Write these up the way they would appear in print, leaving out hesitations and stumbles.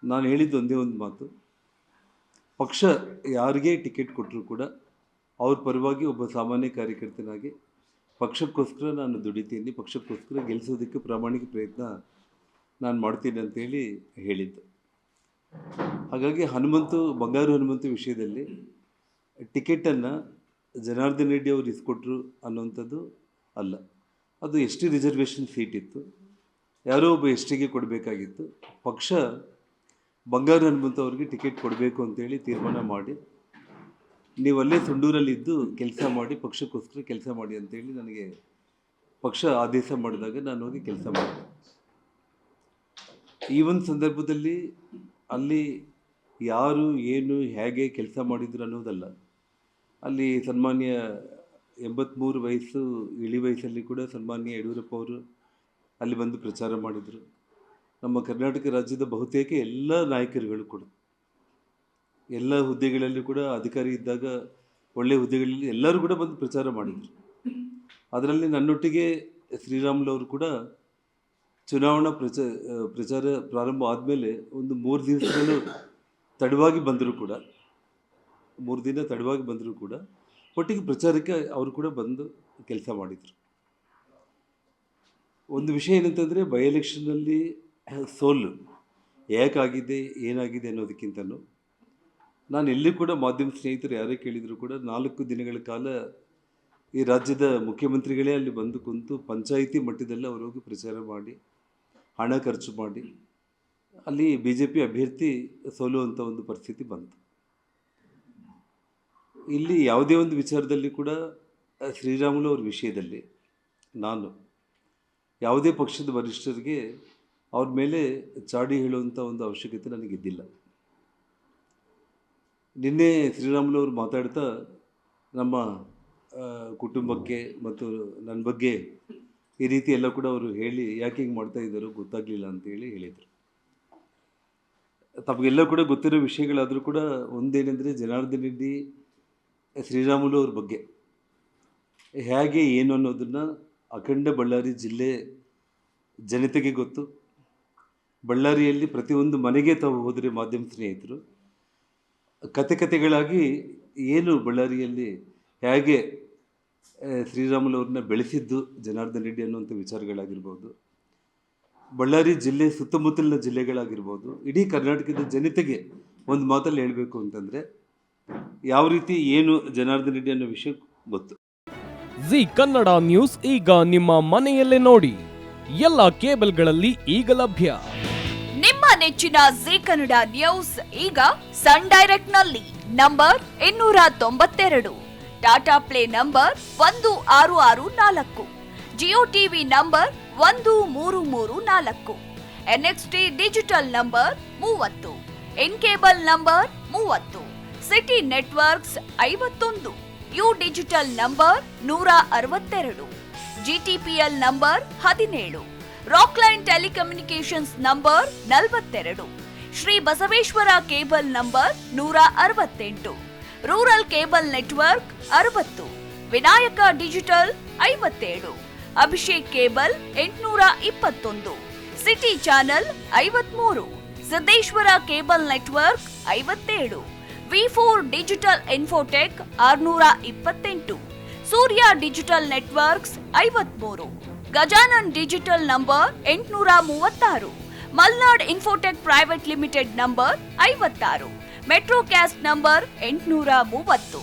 ನಾನು ಹೇಳಿದ್ದು ಒಂದೇ ಒಂದು ಮಾತು, ಪಕ್ಷ ಯಾರಿಗೇ ಟಿಕೆಟ್ ಕೊಟ್ಟರೂ ಕೂಡ ಅವ್ರ ಪರವಾಗಿ ಒಬ್ಬ ಸಾಮಾನ್ಯ ಕಾರ್ಯಕರ್ತನಾಗಿ ಪಕ್ಷಕ್ಕೋಸ್ಕರ ನಾನು ದುಡಿತೀನಿ, ಪಕ್ಷಕ್ಕೋಸ್ಕರ ಗೆಲ್ಲಿಸೋದಕ್ಕೆ ಪ್ರಾಮಾಣಿಕ ಪ್ರಯತ್ನ ನಾನು ಮಾಡ್ತೀನಿ ಅಂತೇಳಿ ಹೇಳಿದ್ದು. ಹಾಗಾಗಿ ಬಂಗಾರು ಹನುಮಂತು ವಿಷಯದಲ್ಲಿ ಟಿಕೆಟನ್ನು ಜನಾರ್ದನ್ ರೆಡ್ಡಿ ಅವರು ಇಸ್ಕೊಟ್ರು ಅನ್ನೋವಂಥದ್ದು ಅಲ್ಲ. ಅದು ಎಸ್ ಟಿ ರಿಸರ್ವೇಷನ್ ಸೀಟ್ ಇತ್ತು, ಯಾರೋ ಒಬ್ಬ ಎಸ್ ಟಿಗೆ ಕೊಡಬೇಕಾಗಿತ್ತು. ಪಕ್ಷ ಬಂಗಾರು ಹನುಮಂತು ಅವ್ರಿಗೆ ಟಿಕೆಟ್ ಕೊಡಬೇಕು ಅಂತೇಳಿ ತೀರ್ಮಾನ ಮಾಡಿ, ನೀವು ಅಲ್ಲೇ ಸುಂಡೂರಲ್ಲಿದ್ದು ಕೆಲಸ ಮಾಡಿ, ಪಕ್ಷಕ್ಕೋಸ್ಕರ ಕೆಲಸ ಮಾಡಿ ಅಂತೇಳಿ ನನಗೆ ಪಕ್ಷ ಆದೇಶ ಮಾಡಿದಾಗ ನಾನು ಹೋಗಿ ಕೆಲಸ ಮಾಡಿದೆ. ಈ ಒಂದು ಸಂದರ್ಭದಲ್ಲಿ ಅಲ್ಲಿ ಯಾರು ಏನು ಹೇಗೆ ಕೆಲಸ ಮಾಡಿದ್ರು ಅನ್ನೋದಲ್ಲ. ಅಲ್ಲಿ ಸನ್ಮಾನ್ಯ 83 ವಯಸ್ಸು ಇಳಿ ವಯಸ್ಸಲ್ಲಿ ಕೂಡ ಸನ್ಮಾನ್ಯ ಯಡಿಯೂರಪ್ಪ ಅವರು ಅಲ್ಲಿ ಬಂದು ಪ್ರಚಾರ ಮಾಡಿದರು. ನಮ್ಮ ಕರ್ನಾಟಕ ರಾಜ್ಯದ ಬಹುತೇಕ ಎಲ್ಲ ನಾಯಕರುಗಳು ಕೂಡ ಎಲ್ಲ ಹುದ್ದೆಗಳಲ್ಲಿ ಕೂಡ ಅಧಿಕಾರಿ ಇದ್ದಾಗ ಒಳ್ಳೆಯ ಹುದ್ದೆಗಳಲ್ಲಿ ಎಲ್ಲರೂ ಕೂಡ ಬಂದು ಪ್ರಚಾರ ಮಾಡಿದರು. ಅದರಲ್ಲಿ ನನ್ನೊಟ್ಟಿಗೆ ಶ್ರೀರಾಮುಲು ಅವರು ಕೂಡ ಚುನಾವಣಾ ಪ್ರಚಾರ ಪ್ರಾರಂಭ ಆದಮೇಲೆ ಒಂದು 3 ದಿವಸಗಳು ತಡವಾಗಿ ಬಂದರೂ ಕೂಡ 3 ದಿನ ತಡವಾಗಿ ಬಂದರೂ ಕೂಡ ಒಟ್ಟಿಗೆ ಪ್ರಚಾರಕ್ಕೆ ಅವರು ಕೂಡ ಬಂದು ಕೆಲಸ ಮಾಡಿದರು. ಒಂದು ವಿಷಯ ಏನಂತಂದರೆ, ಬೈ ಎಲೆಕ್ಷನ್ನಲ್ಲಿ ಸೋಲು ಯಾಕಾಗಿದೆ ಏನಾಗಿದೆ ಅನ್ನೋದಕ್ಕಿಂತಲೂ ನಾನು ಎಲ್ಲಿ ಕೂಡ ಮಾಧ್ಯಮ ಸ್ನೇಹಿತರು ಯಾರೇ ಕೇಳಿದರೂ ಕೂಡ 4 ದಿನಗಳ ಕಾಲ ಈ ರಾಜ್ಯದ ಮುಖ್ಯಮಂತ್ರಿಗಳೇ ಅಲ್ಲಿ ಬಂದು ಕುಂತು ಪಂಚಾಯಿತಿ ಮಟ್ಟದಲ್ಲಿ ಅವರು ಹೋಗಿ ಪ್ರಚಾರ ಮಾಡಿ ಹಣ ಖರ್ಚು ಮಾಡಿ ಅಲ್ಲಿ ಬಿ ಜೆ ಪಿ ಅಭ್ಯರ್ಥಿ ಸೋಲುವಂಥ ಒಂದು ಪರಿಸ್ಥಿತಿ ಬಂತು. ಇಲ್ಲಿ ಯಾವುದೇ ಒಂದು ವಿಚಾರದಲ್ಲಿ ಕೂಡ ಶ್ರೀರಾಮುಲು ಅವ್ರ ವಿಷಯದಲ್ಲಿ ನಾನು ಯಾವುದೇ ಪಕ್ಷದ ವರಿಷ್ಠರಿಗೆ ಅವ್ರ ಮೇಲೆ ಚಾಡಿ ಹೇಳುವಂಥ ಒಂದು ಅವಶ್ಯಕತೆ ನನಗಿದ್ದಿಲ್ಲ. ನಿನ್ನೆ ಶ್ರೀರಾಮುಲು ಅವರು ಮಾತಾಡ್ತಾ ನಮ್ಮ ಕುಟುಂಬಕ್ಕೆ ಮತ್ತು ನನ್ನ ಬಗ್ಗೆ ಈ ರೀತಿ ಎಲ್ಲ ಕೂಡ ಅವರು ಹೇಳಿ ಯಾಕೆ ಹಿಂಗೆ ಮಾಡ್ತಾ ಇದ್ದಾರೋ ಗೊತ್ತಾಗಲಿಲ್ಲ ಅಂತೇಳಿ ಹೇಳಿದರು. ತಮಗೆಲ್ಲ ಕೂಡ ಗೊತ್ತಿರೋ ವಿಷಯಗಳಾದರೂ ಕೂಡ ಒಂದೇನೆಂದರೆ, ಜನಾರ್ದನ್ ರೆಡ್ಡಿ ಶ್ರೀರಾಮುಲು ಅವ್ರ ಬಗ್ಗೆ ಹೇಗೆ ಏನು ಅನ್ನೋದನ್ನು ಅಖಂಡ ಬಳ್ಳಾರಿ ಜಿಲ್ಲೆ ಜನತೆಗೆ ಗೊತ್ತು. ಬಳ್ಳಾರಿಯಲ್ಲಿ ಪ್ರತಿಯೊಂದು ಮನೆಗೆ ತಾವು ಹೋದರೆ ಮಾಧ್ಯಮ ಸ್ನೇಹಿತರು ಕತೆಗಳಾಗಿ ಏನು ಬಳ್ಳಾರಿಯಲ್ಲಿ ಹೇಗೆ ಶ್ರೀರಾಮುಲು ಅವ್ರನ್ನ ಬೆಳೆಸಿದ್ದು ಜನಾರ್ದನ್ ರೆಡ್ಡಿ ಅನ್ನುವಂಥ ವಿಚಾರಗಳಾಗಿರ್ಬೋದು, ಬಳ್ಳಾರಿ ಜಿಲ್ಲೆ ಸುತ್ತಮುತ್ತಲಿನ ಜಿಲ್ಲೆಗಳಾಗಿರ್ಬೋದು, ಇಡೀ ಕರ್ನಾಟಕದ ಜನತೆಗೆ ಒಂದು ಮಾತಲ್ಲಿ ಹೇಳಬೇಕು ಅಂತಂದರೆ ಯಾವ ರೀತಿ ಏನು ಜನಾರ್ದನ್ ರೆಡ್ಡಿ ಅನ್ನೋ ವಿಷಯ ಗೊತ್ತು. ಜಿ ಕನ್ನಡ ನ್ಯೂಸ್ ಈಗ ನಿಮ್ಮ ಮನೆಯಲ್ಲೇ ನೋಡಿ, ಎಲ್ಲ ಕೇಬಲ್ಗಳಲ್ಲಿ ಈಗ ಲಭ್ಯ. ನಿಮ್ಮ ನೆಚ್ಚಿನ ಜಿ ಕನ್ನಡ ನ್ಯೂಸ್ ಈಗ ಸನ್ ಡೈರೆಕ್ಟ್ ನಲ್ಲಿ number 292, Tata play number 1664, Jio TV number 1334, NXT digital number 30, in cable number 30, city networks 51, U digital number 162, GTPL number 17, Rockline telecommunications number 42, Shri Basaveshwara cable number 168, rural cable network 60, Vinayaka digital 57, Abhishek cable 821, city channel 53, Siddeshwara cable network 57, V4 digital Infotech 628, Surya digital networks 53, Gajanan digital number 836, Malnad Infotech private limited number 56, Metrocast number 830,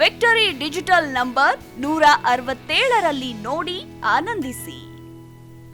Victory digital number 167ರಲ್ಲಿ ನೋಡಿ ಆನಂದಿಸಿ.